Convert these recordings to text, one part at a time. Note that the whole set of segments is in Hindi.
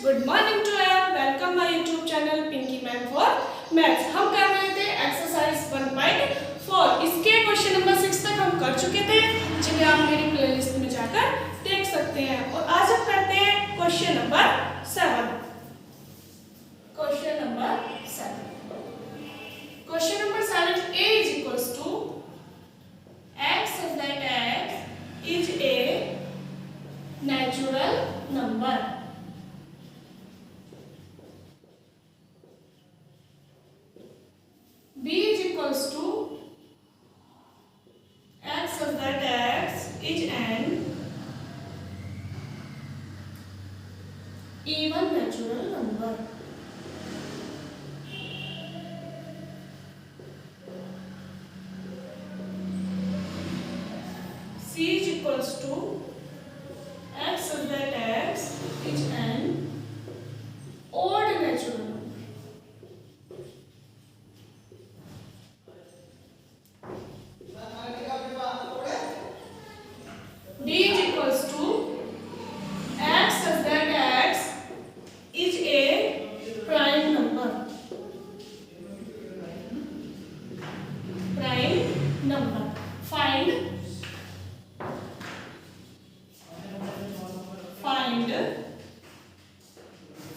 Good morning to all. Welcome my YouTube channel Pinky ma'am for maths. हम कर रहे थे एक्सरसाइज 1.4। इसके क्वेश्चन नंबर 6 तक हम कर चुके थे, जिन्हें आप मेरी प्लेलिस्ट में जाकर देख सकते हैं। और आज हम करते हैं question number 7। Question number 7 a is equals to x such that x is a natural number. b is equals to x such that x is an even natural number. c is equals to x such that x is an odd natural number. d is equals to x such that x is a prime number. Prime number. Find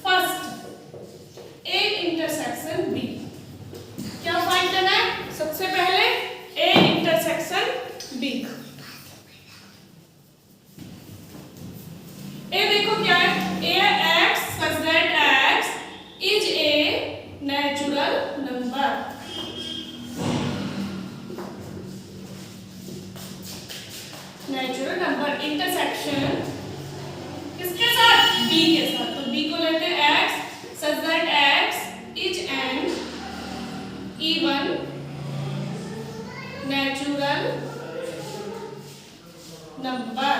first a intersection b। क्या फाइंड करना है? सबसे पहले a इंटरसेक्शन b। a देखो क्या है? a x such that x is a natural number. Natural number intersection किसके साथ? b के साथ। तो b को लेते हैं x such that x is an even natural number।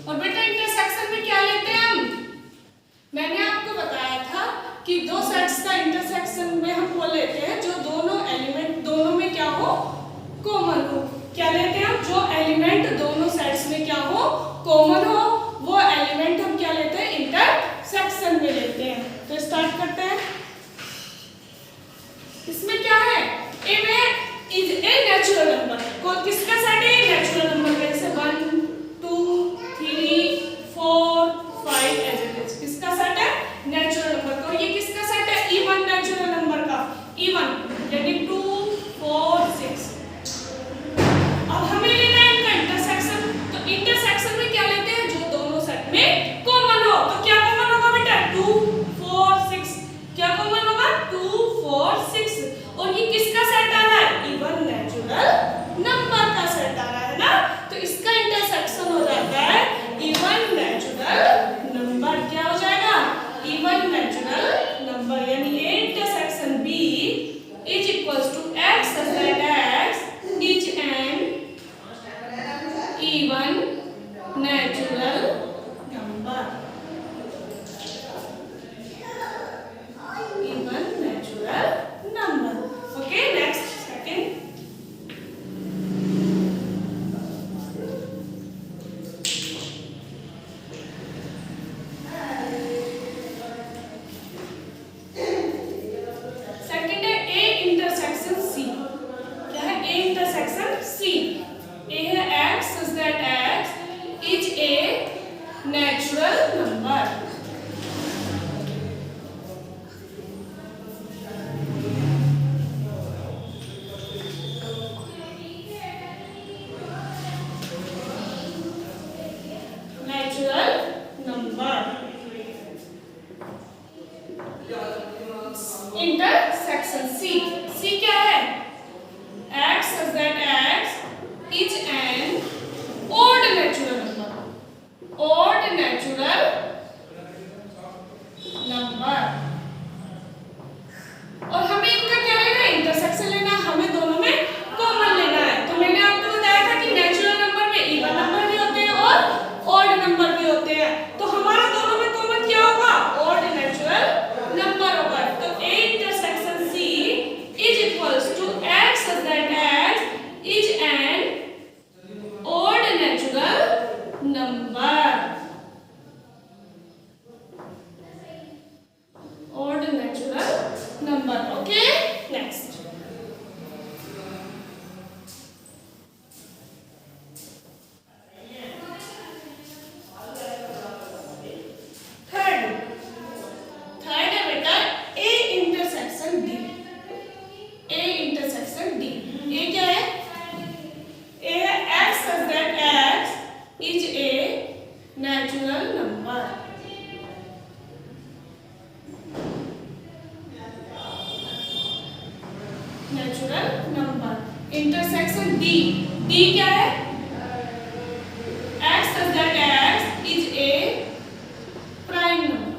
और बेटा इंटरसेक्शन में क्या लेते हैं हम? मैंने आपको बताया था कि दो सेट्स का इंटरसेक्शन में हम वो लेते हैं जो दोनों एलिमेंट दोनों में क्या हो? कॉमन हो। क्या लेते हैं हम? जो एलिमेंट दोनों सेट्स में क्या हो? कॉमन हो, वो एलिमेंट हम क्या लेते हैं? इंटरसेक्शन में लेते हैं। तो स्टार्ट करते हैं। इसमें क्या है? ए में इज ए नेचुरल नंबर। को किसका सेट है? नेचुरल नंबर का। जैसे 1 2 3 4 5 ऐसे कुछ किसका सेट है? नेचुरल नंबर का। ये किसका सेट है? इवन नेचुरल नंबर का। इवन यानी 2 4 6। अब हमें लेना है इनका इंटरसेक्शन। तो इंटरसेक्शन में क्या लेते हैं? जो दोनों सेट में कॉमन हो। तो क्या कॉमन होगा बेटा? 2 4 6। क्या कॉमन होगा? 2 4 6। और ये किसका सेट आ रहा है? इवन नेचुरल नंबर का सेट आ रहा है ना। तो इसका इंटरसेक्शन हो जाता है इवन नेचुरल नंबर। क्या हो जाएगा? Even natural number. यानी a intersection b is equals to x such that x is an even natural number. Even natural number. Okay, next second. Second है a intersection c। क्या है? a intersection c। a है x such that x is a natural number. Natural number. Intersection c। c क्या है? x such that x is an odd natural number. Odd natural number. और हमें इनका क्या लेना है? इंटरसेक्शन लेना है। हमें दोनों में कॉमन लेना है। तो मैंने आपको बताया था कि नेचुरल नंबर में इवन नंबर भी होते हैं और ऑड नंबर भी होते हैं। तो हमारा दोनों में कॉमन क्या होगा? ऑड नेचुरल नंबर होगा। तो a intersection c is equals to x such that x is an odd natural number. Intersection D, D क्या है? x such that x is a prime number.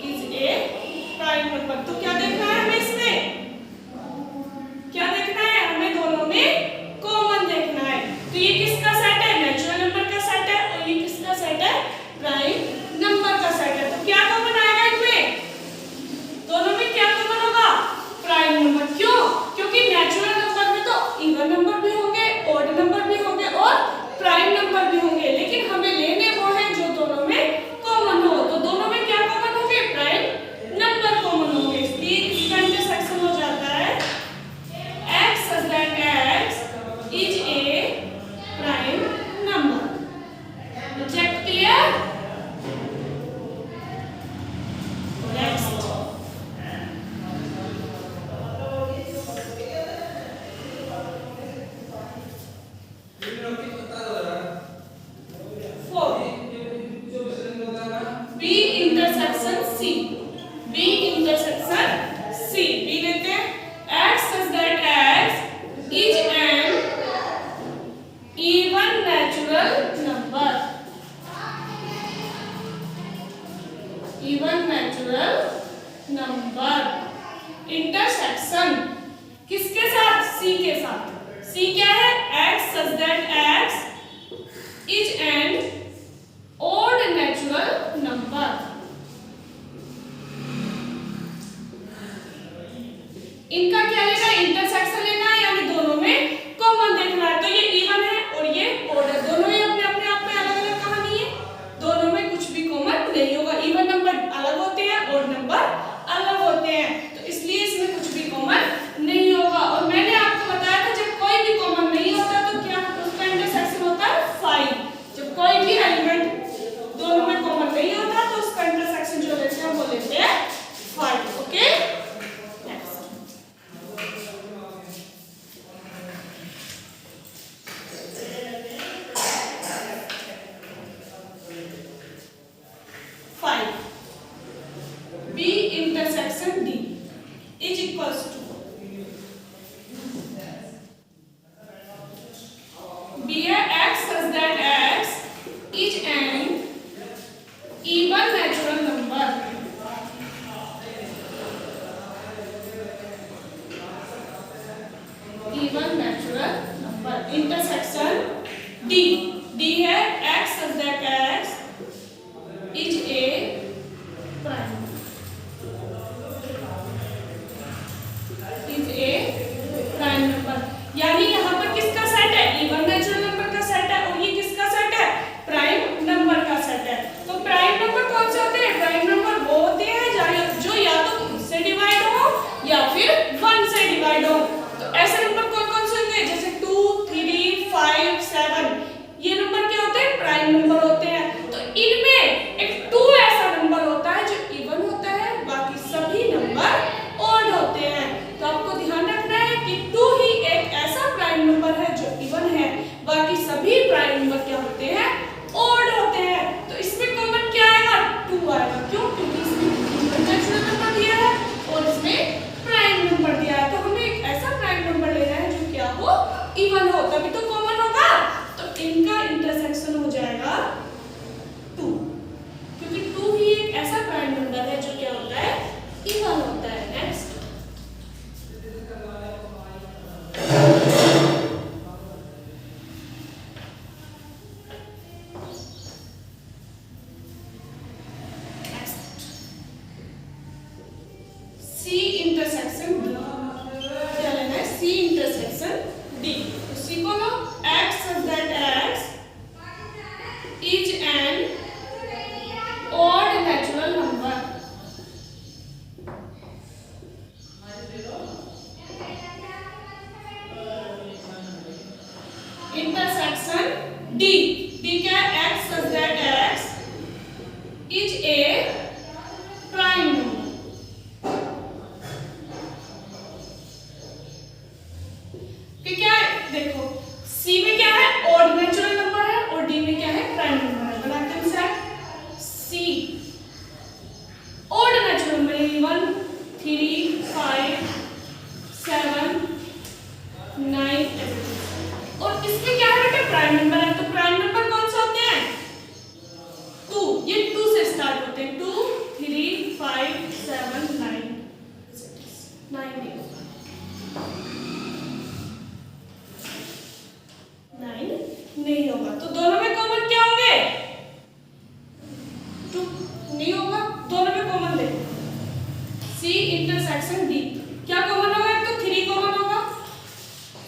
is a prime number. तो क्या देखना है हमें इसमें? क्या देखना है हमें? दोनों में कॉमन देखना है। तो ये किसका सेट है? नेचुरल नंबर का सेट है। और ये किसका सेट है? प्राइम नंबर का सेट है। तो क्या कॉमन आएगा इनमें? दोनों में क्या कॉमन होगा? Prime number. क्यों? क्योंकि नेचुरल नंबर में तो इवन नंबर भी होंगे, ऑड नंबर भी होंगे और प्राइम नंबर भी होंगे, लेकिन हमें लेने वो है जो दोनों में कॉमन हो। तो दोनों में क्या कॉमन होंगे? प्राइम नंबर कॉमन होंगे। इसलिए इसका इंटरसेक्शन हो जाता है x such that x is a prime number. Check clear? Next. B intersection C. B intersection C. B लेते हैं x such that x is an even natural number. Even natural number. Intersection किसके साथ? C के साथ। C क्या है? x such that x is an odd natural number. इनका क्या लेना है? इंटरसेक्शन लेना है, यानी दोनों में कॉमन देखना है। तो ये इवन है और ये ऑड है। दोनों ही अपने अपने आप में अलग अलग कहानी है, दोनों में कुछ भी कॉमन नहीं होगा। इवन नंबर अलग होते हैं, ऑड नंबर अलग होते हैं, तो इसलिए इसमें कुछ भी कॉमन नहीं होगा। और मैंने आपको बताया था जब कोई भी कॉमन नहीं होता तो क्या उसका इंटरसेक्शन होता है? 5। जब कोई भी एलिमेंट दोनों में कॉमन नहीं होता तो उसका इंटरसेक्शन जो लेते हैं वो लेते हैं 5। Okay, next. B intersection D is equals to B है x such that x is an even natural number. Even natural number. Intersection D. D है x such that x is a prime. Is a prime number. यानी यहाँ पर किसका सेट है? इवन नेचुरल नंबर का सेट है। और ये किसका सेट है? प्राइम नंबर का सेट है। तो प्राइम नंबर कौन से होते हैं? प्राइम नंबर वो होते हैं जो या तो खुद से डिवाइड हो या फिर 1 से डिवाइड हो। तो ऐसे नंबर कौन कौन से होंगे? जैसे 2, 3, 5, 7, ये नंबर क्या होते हैं? प्राइम नंबर होते हैं। तो इनमें एक 2 ऐसा नंबर होता है जो इवन होता है, बाकी सभी नंबर ऑड होते हैं। तो आपको ध्यान रखना है कि 2 ही एक ऐसा प्राइम नंबर है जो इवन है, बाकी सभी प्राइम नंबर क्या होते हैं? ऑड होते हैं। तो इसमें कॉमन क्या आएगा? 2 आएगा। क्यों? क्योंकि इसमें नेचुरल नंबर दिया है और इसमें प्राइम नंबर दिया है। तो हमें एक ऐसा प्राइम नंबर लेना है जो क्या हो? इवन हो, तभी तो कॉमन होगा। तो इनका इंटरसेक्शन हो जाएगा 2, क्योंकि 2 ही एक ऐसा प्राइम नंबर है जो क्या होता है? इवन होता है। नेक्स्ट। C intersection D. क्या लेना है? C intersection D. तो C को लो x such that x is an odd natural number. Intersection D. D क्या है? x such that x is a prime number. कि क्या है? देखो C में क्या है? ऑड नेचुरल नंबर है और D में क्या है? प्राइम नंबर है। Intersection D. क्या कॉमन होगा? एक तो 3 कॉमन होगा,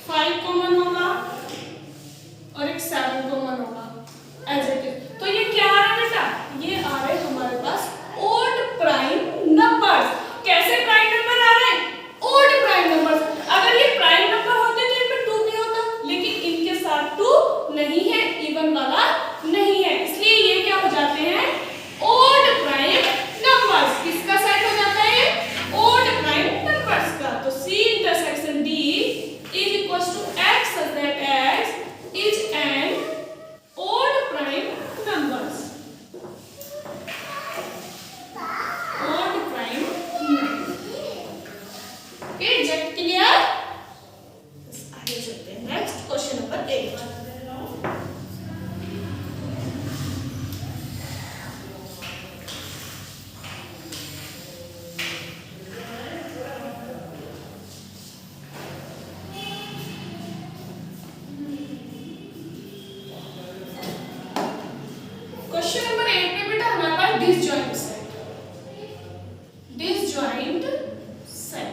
5 कॉमन होगा और एक 7 कॉमन होगा एज इट इज। तो ये क्या आ रहा है बेटा? ये आ रहे हमारे पास ओड प्राइम नंबर्स। कैसे प्राइम नंबर आ रहे हैं? Odd prime numbers. अगर ये प्राइम नंबर होते तो इनमें 2 भी होता, लेकिन इनके साथ 2 नहीं है, इवन वाला नहीं है, इसलिए ये क्या हो जाते हैं? Odd prime numbers. किसका सेट हो जाता है? ओड प्राइम नंबर्स का। तो C intersection D is equals to X such that X is an odd prime numbers. Odd prime numbers. Okay, get clear? आगे चलते हैं। Next question number 8। Question number 8 में बेटा हमारे पास डिसजॉइंट सेट। डिसजॉइंट सेट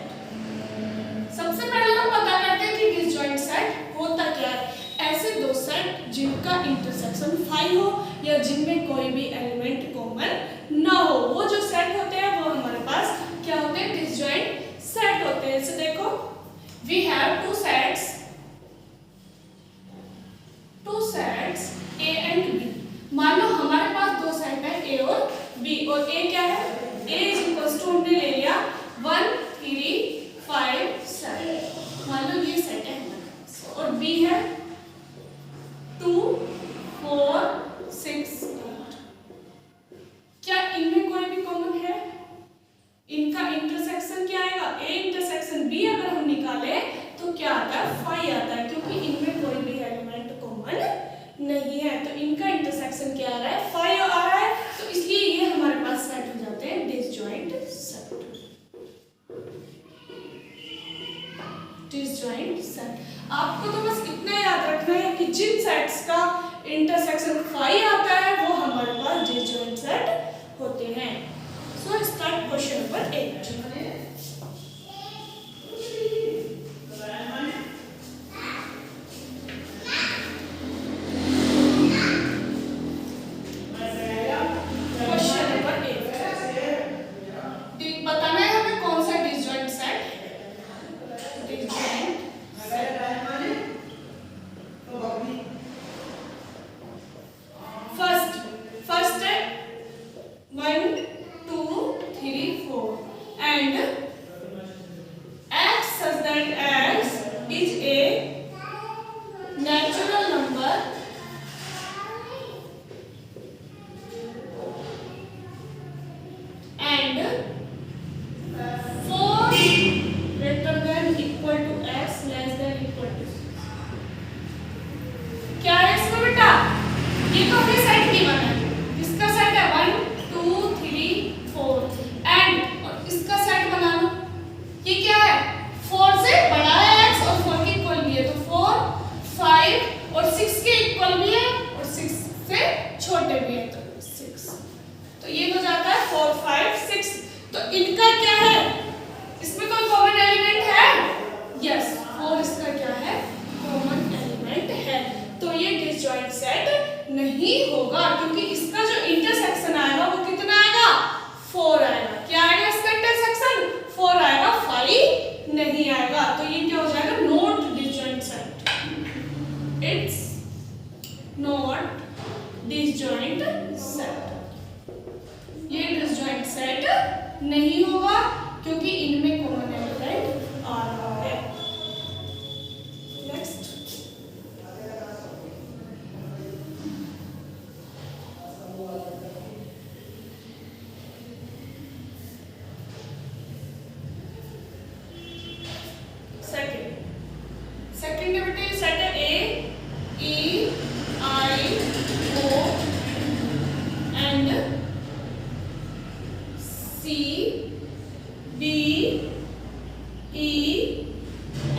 सबसे पहले हम पता करते हैं कि डिसजॉइंट सेट होता क्या है। ऐसे दो सेट जिनका इंटरसेक्शन 5 हो या जिनमें कोई भी एलिमेंट कॉमन ना हो, वो जो सेट होते हैं वो हमारे पास क्या होते हैं? डिसजॉइंट सेट होते हैं। जैसे देखो, we have two sets A and B। मान लो हमारे पास दो सेट है A और B, और A क्या है? A इज इक्वल्स टू, हमने ले लिया 1 3 5 7। मान लो ये सेट है हमारे पास, और B है 2 4 6 8। क्या इनमें कोई भी कॉमन है? इनका इंटरसेक्शन क्या आएगा? A इंटरसेक्शन B अगर हम निकाले तो क्या आता है? 5 आता है, क्योंकि इनमें कोई भी एलिमेंट कॉमन नहीं है। तो इनका इंटरसेक्शन क्या आ रहा है? 5 आ रहा है। तो इसलिए ये हमारे पास सेट हो जाते हैं डिसजॉइंट सेट। Disjoint set. आपको तो बस इतना याद रखना है कि जिन सेट्स का इंटरसेक्शन 5 आता है वो हमारे पास डिसजॉइंट सेट होते हैं। So start question number 8। नहीं होगा, क्योंकि इसका जो इंटरसेक्शन आएगा वो कितना आएगा? 4 आएगा। क्या आएगा इसका इंटरसेक्शन? 4 आएगा, 5 नहीं आएगा। तो ये क्या हो जाएगा? Not disjoint set. It's not disjoint set. ये डिसजॉइंट सेट नहीं होगा क्योंकि इनमें कॉमन एलिमेंट आ रहा है। नेक्स्ट सेकंड बेटे सेट है A E I O and C B E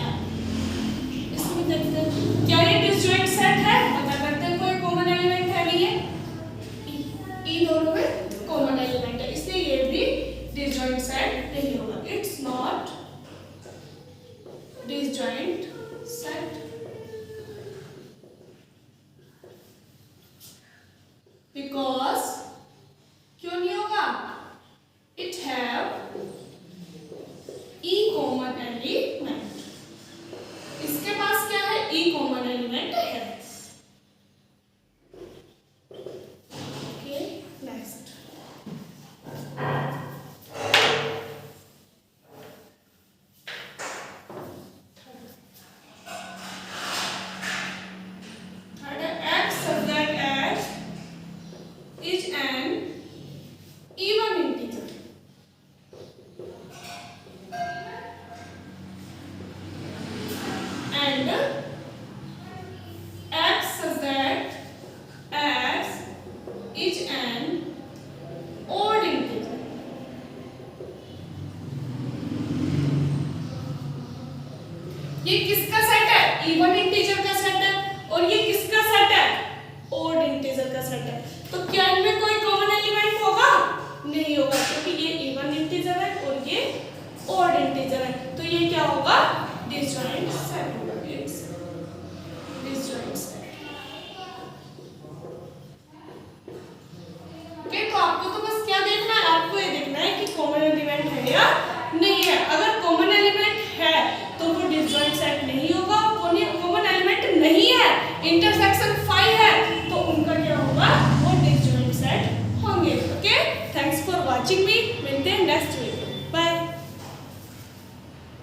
F. इसमें देखते हैं क्या ये डिसजॉइंट सेट है? पता करते हैं कोई कॉमन एलिमेंट है नहीं है। ई दोनों में कॉमन एलिमेंट है, इसलिए ये भी डिसजॉइंट सेट सेट नहीं होगा, it's not disjoint set because क्यों नहीं होगा? It have E common element, इसके पास क्या है? ई कॉमन एलिमेंट है। Okay next, x such that x is an even integer and x such that x is an odd integer. ये किसका सेट है? इवन इंटीजर का सेट है। और ये किसका सेट है? ओड इंटीजर का सेट है। तो क्या इनमें कोई कॉमन एलिमेंट होगा? नहीं होगा, क्योंकि ये इवन इंटीजर है और ये ओड इंटीजर है। तो ये क्या होगा? Disjoint set.